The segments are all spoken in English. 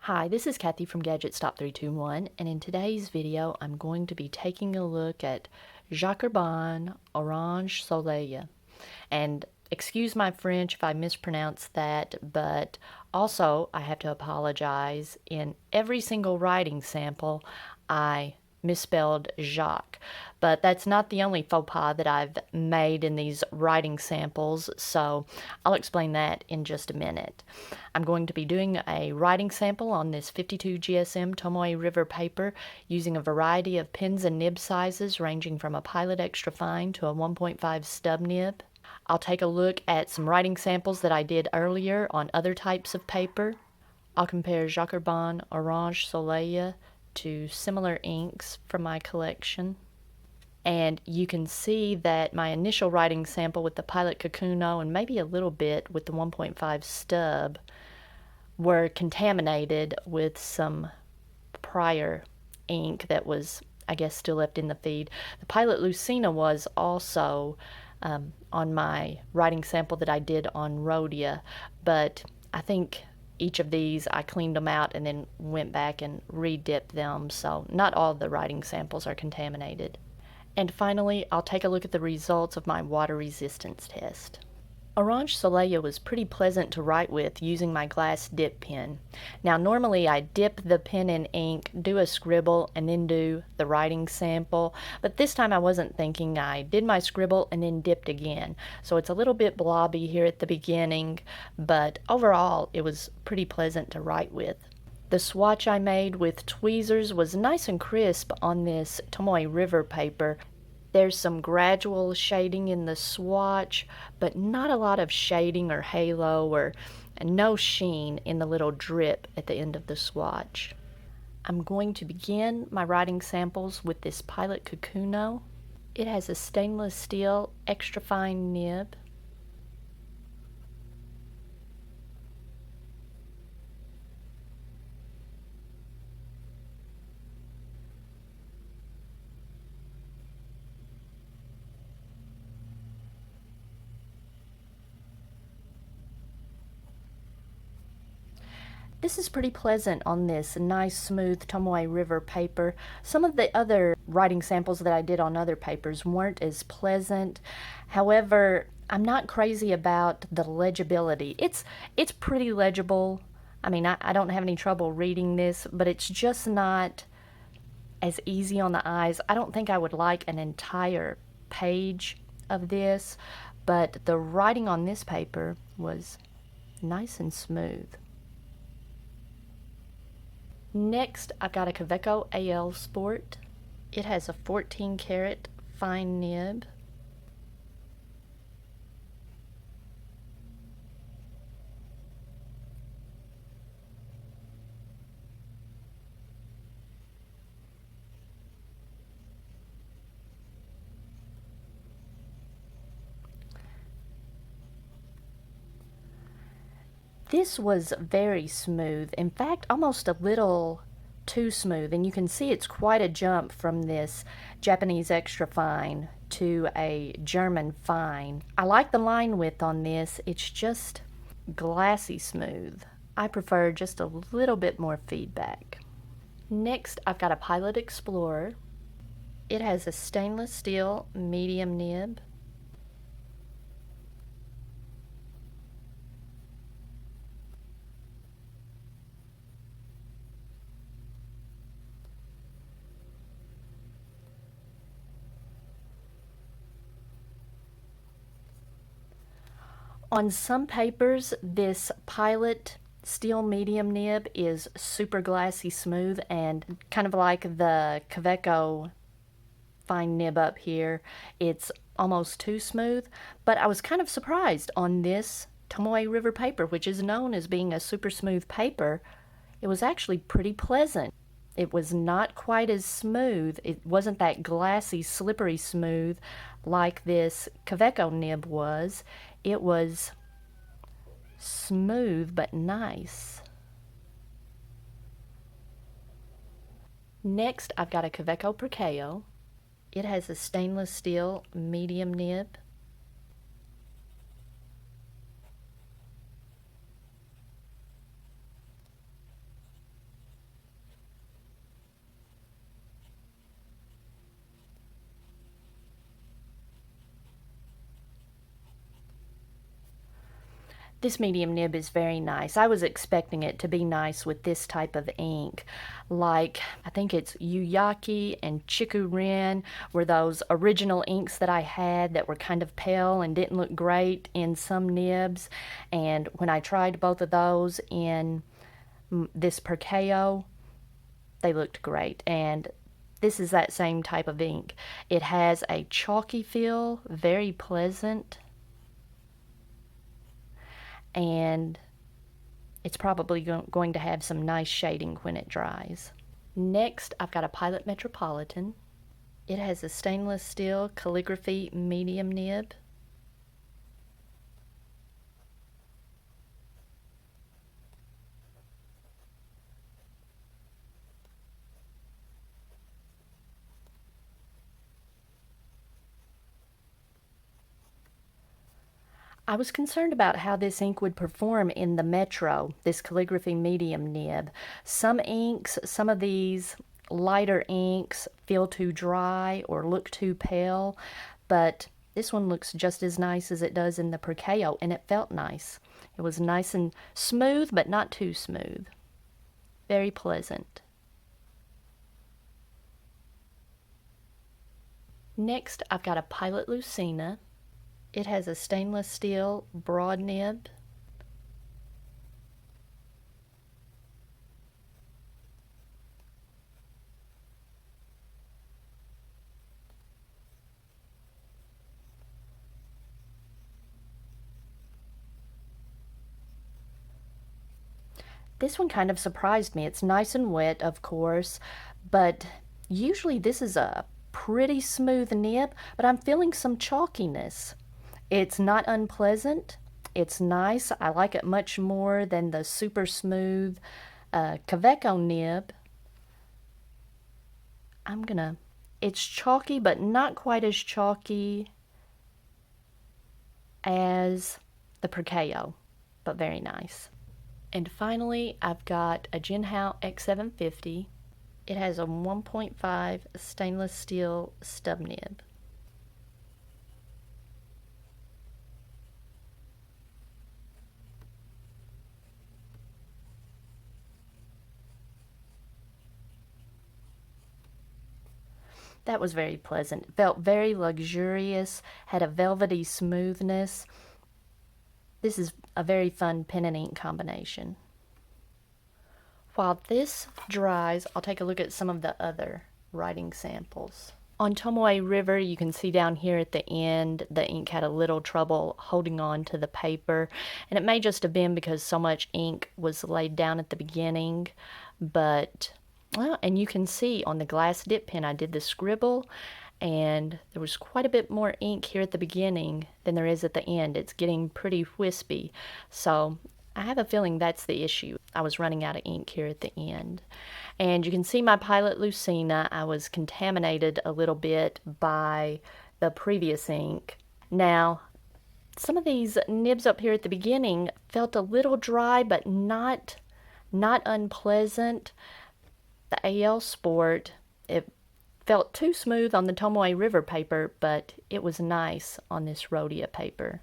Hi, this is Kathy from Gadgets Top 321, and in today's video I'm going to be taking a look at Jacques Herbin Orange Soleil. And excuse my French if I mispronounce that, but also I have to apologize. In every single writing sample I misspelled Jacques, but that's not the only faux pas that I've made in these writing samples, so I'll explain that in just a minute. I'm going to be doing a writing sample on this 52 GSM Tomoe River paper using a variety of pens and nib sizes ranging from a Pilot Extra Fine to a 1.5 stub nib. I'll take a look at some writing samples that I did earlier on other types of paper. I'll compare Jacques Herbin Orange Soleil to similar inks from my collection. And you can see that my initial writing sample with the Pilot Kakuno and maybe a little bit with the 1.5 stub were contaminated with some prior ink that was, I guess, still left in the feed. The Pilot Lucina was also on my writing sample that I did on Rhodia, but I think each of these I cleaned them out and then went back and re-dipped them, so not all of the writing samples are contaminated. And finally, I'll take a look at the results of my water resistance test. Orange Soleil was pretty pleasant to write with using my glass dip pen. Now normally I dip the pen in ink, do a scribble, and then do the writing sample, but this time I wasn't thinking. I did my scribble and then dipped again. So it's a little bit blobby here at the beginning, but overall it was pretty pleasant to write with. The swatch I made with tweezers was nice and crisp on this Tomoe River paper. There's some gradual shading in the swatch, but not a lot of shading or halo or no sheen in the little drip at the end of the swatch. I'm going to begin my writing samples with this Pilot Kakuno. It has a stainless steel extra fine nib. This is pretty pleasant on this nice smooth Tomoe River paper. Some of the other writing samples that I did on other papers weren't as pleasant. However, I'm not crazy about the legibility. It's pretty legible. I mean, I don't have any trouble reading this, but it's just not as easy on the eyes. I don't think I would like an entire page of this, but the writing on this paper was nice and smooth. Next, I've got a Kaweco AL Sport. It has a 14 karat fine nib. This was very smooth, in fact almost a little too smooth, and you can see it's quite a jump from this Japanese extra fine to a German fine. I like the line width on this, it's just glassy smooth. I prefer just a little bit more feedback. Next, I've got a Pilot Explorer. It has a stainless steel medium nib. On some papers, this Pilot steel medium nib is super glassy smooth and kind of like the Kaweco fine nib up here. It's almost too smooth, but I was kind of surprised on this Tomoe River paper, which is known as being a super smooth paper. It was actually pretty pleasant. It was not quite as smooth. It wasn't that glassy, slippery smooth like this Kaweco nib was. It was smooth but nice. Next, I've got a Kaweco Perkeo. It has a stainless steel medium nib. This medium nib is very nice. I was expecting it to be nice with this type of ink. Like, I think it's Yuyaki and Chikurin were those original inks that I had that were kind of pale and didn't look great in some nibs. And when I tried both of those in this Perkeo, they looked great. And this is that same type of ink. It has a chalky feel, very pleasant, and it's probably going to have some nice shading when it dries. Next, I've got a Pilot Metropolitan. It has a stainless steel calligraphy medium nib. I was concerned about how this ink would perform in the Metro, this calligraphy medium nib. Some inks, some of these lighter inks feel too dry or look too pale, but this one looks just as nice as it does in the Perkeo, and it felt nice. It was nice and smooth, but not too smooth. Very pleasant. Next, I've got a Pilot Lucina. It has a stainless steel broad nib. This one kind of surprised me. It's nice and wet, of course, but usually this is a pretty smooth nib, but I'm feeling some chalkiness. It's not unpleasant. It's nice. I like it much more than the super smooth Kaweco nib. It's chalky, but not quite as chalky as the Perkeo, but very nice. And finally, I've got a Jinhao X750. It has a 1.5 stainless steel stub nib. That was very pleasant. It felt very luxurious, had a velvety smoothness. This is a very fun pen and ink combination. While this dries, I'll take a look at some of the other writing samples. On Tomoe River, you can see down here at the end, the ink had a little trouble holding on to the paper, and it may just have been because so much ink was laid down at the beginning, but well, and you can see on the glass dip pen I did the scribble, and there was quite a bit more ink here at the beginning than there is at the end. It's getting pretty wispy, so I have a feeling that's the issue. I was running out of ink here at the end. And you can see my Pilot Lucina, I was contaminated a little bit by the previous ink. Now, some of these nibs up here at the beginning felt a little dry, but not unpleasant. The AL Sport, it felt too smooth on the Tomoe River paper, but it was nice on this Rhodia paper.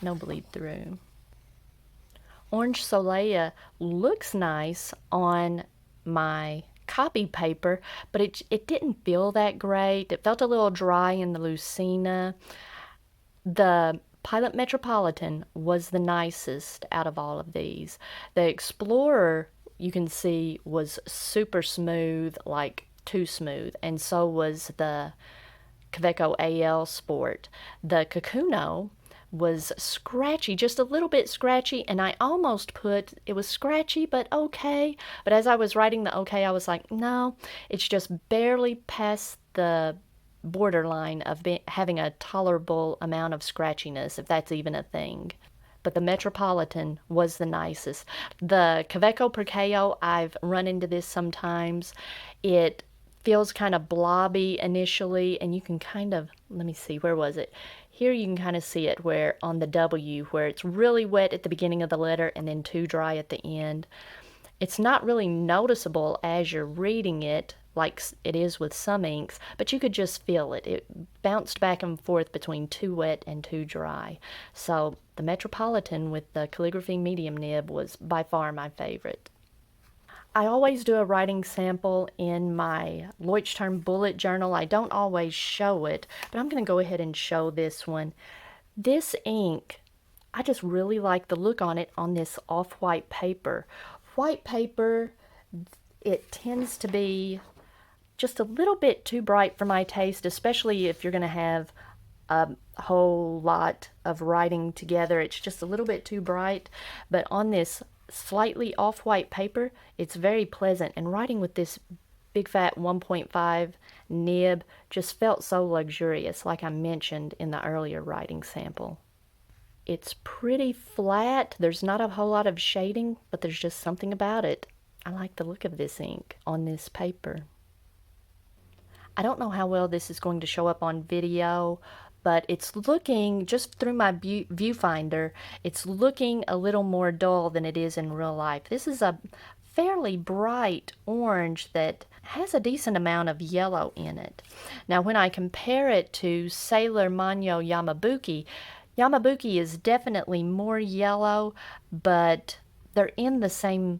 No bleed through. Orange Soleil looks nice on my copy paper, but it didn't feel that great. It felt a little dry in the Lucina. The Pilot Metropolitan was the nicest out of all of these. The Explorer, you can see, was super smooth, like too smooth, and so was the Kaweco AL Sport. The Kakuno was scratchy, just a little bit scratchy, and I almost put it was scratchy but okay, but as I was writing the okay, I was like, no, it's just barely past the borderline of having a tolerable amount of scratchiness, if that's even a thing. But the Metropolitan was the nicest. The Kaweco Perkeo, I've run into this sometimes. It feels kind of blobby initially, and you can kind of, let me see, where was it? Here you can kind of see it where on the W, where it's really wet at the beginning of the letter and then too dry at the end. It's not really noticeable as you're reading it, like it is with some inks, but you could just feel it. It bounced back and forth between too wet and too dry. So the Metropolitan with the calligraphy medium nib was by far my favorite. I always do a writing sample in my Leuchtturm bullet journal. I don't always show it, but I'm going to go ahead and show this one. This ink, I just really like the look on it on this off-white paper. White paper, it tends to be just a little bit too bright for my taste, especially if you're going to have a whole lot of writing together. It's just a little bit too bright, but on this slightly off-white paper, it's very pleasant, and writing with this big fat 1.5 nib just felt so luxurious, like I mentioned in the earlier writing sample. It's pretty flat. There's not a whole lot of shading, but there's just something about it. I like the look of this ink on this paper. I don't know how well this is going to show up on video, but it's looking, just through my viewfinder, it's looking a little more dull than it is in real life. This is a fairly bright orange that has a decent amount of yellow in it. Now when I compare it to Sailor Manyo Yamabuki, Yamabuki is definitely more yellow, but they're in the same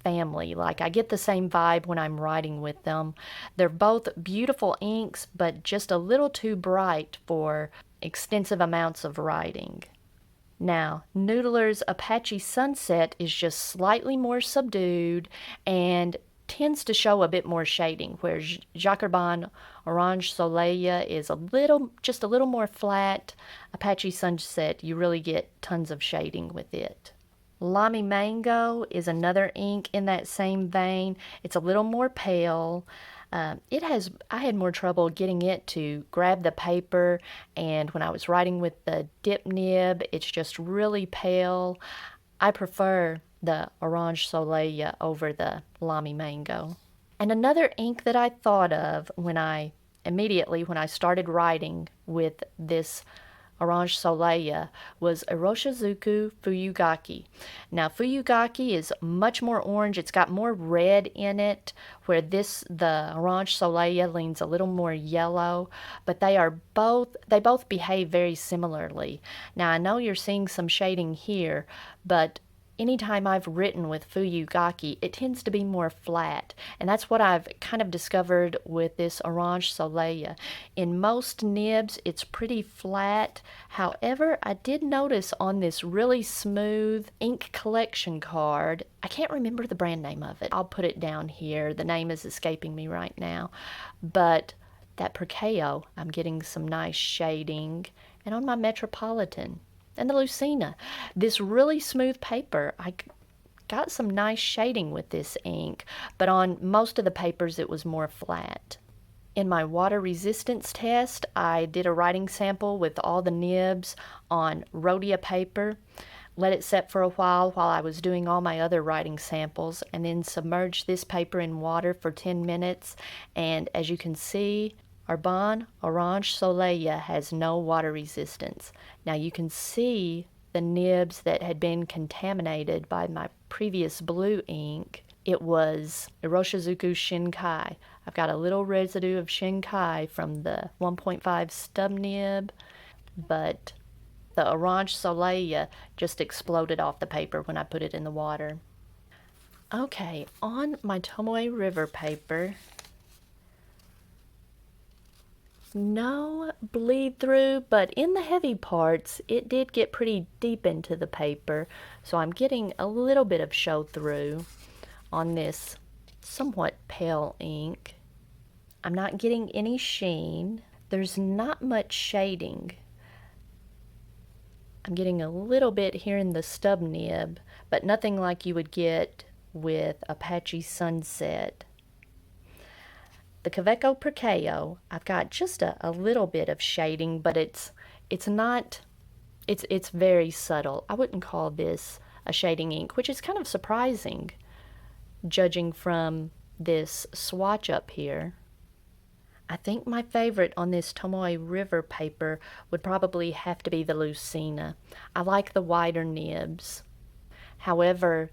family. Like, I get the same vibe when I'm writing with them. They're both beautiful inks, but just a little too bright for extensive amounts of writing. Now, Noodler's Apache Sunset is just slightly more subdued and tends to show a bit more shading, whereas Jacques Herbin Orange Soleil is just a little more flat. Apache Sunset, you really get tons of shading with it. Lamy Mango is another ink in that same vein. It's a little more pale. I had more trouble getting it to grab the paper, and when I was writing with the dip nib, it's just really pale. I prefer the Orange Soleil over the Lamy Mango. And another ink that I thought of immediately when I started writing with this Orange Soleil was Iroshizuku Fuyugaki. Now Fuyugaki is much more orange. It's got more red in it, where the Orange Soleil leans a little more yellow, but they both behave very similarly. Now I know you're seeing some shading here, but anytime I've written with Fuyugaki, it tends to be more flat, and that's what I've kind of discovered with this Orange Soleil. In most nibs, it's pretty flat. However, I did notice on this really smooth ink collection card, I can't remember the brand name of it. I'll put it down here. The name is escaping me right now. But that Percao, I'm getting some nice shading. And on my Metropolitan, and the Lucina, this really smooth paper, I got some nice shading with this ink, but on most of the papers it was more flat. In my water resistance test, I did a writing sample with all the nibs on Rhodia paper, let it set for a while I was doing all my other writing samples, and then submerged this paper in water for 10 minutes, and as you can see, Herbin Orange Soleil has no water resistance. Now you can see the nibs that had been contaminated by my previous blue ink. It was Iroshizuku Shinkai. I've got a little residue of Shinkai from the 1.5 stub nib, but the Orange Soleil just exploded off the paper when I put it in the water. Okay, on my Tomoe River paper, no bleed through, but in the heavy parts it did get pretty deep into the paper, so I'm getting a little bit of show through on this somewhat pale ink. I'm not getting any sheen. There's not much shading. I'm getting a little bit here in the stub nib, but nothing like you would get with Apache Sunset. The Kaweco Percao, I've got just a little bit of shading, but it's very subtle. I wouldn't call this a shading ink, which is kind of surprising, judging from this swatch up here. I think my favorite on this Tomoe River paper would probably have to be the Lucina. I like the wider nibs. However,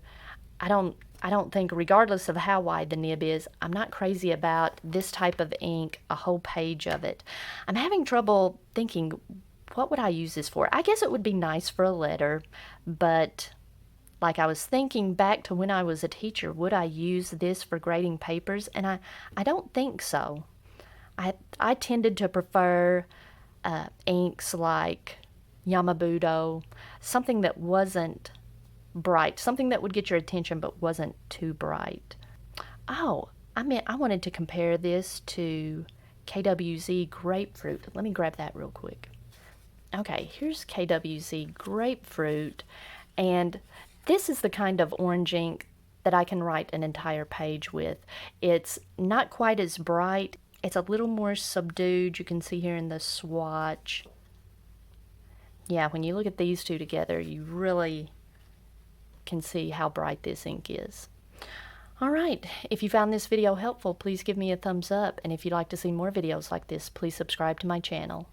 I don't I don't think, regardless of how wide the nib is, I'm not crazy about this type of ink, a whole page of it. I'm having trouble thinking, what would I use this for? I guess it would be nice for a letter, but like I was thinking back to when I was a teacher, would I use this for grading papers? And I don't think so. I tended to prefer inks like Yamabudo, something that wasn't bright, something that would get your attention but wasn't too bright. Oh, I wanted to compare this to KWZ Grapefruit. Let me grab that real quick. Okay, here's KWZ Grapefruit, and this is the kind of orange ink that I can write an entire page with. It's not quite as bright. It's a little more subdued. You can see here in the swatch. Yeah, when you look at these two together, you really can see how bright this ink is. All right, if you found this video helpful, please give me a thumbs up, and if you'd like to see more videos like this, please subscribe to my channel.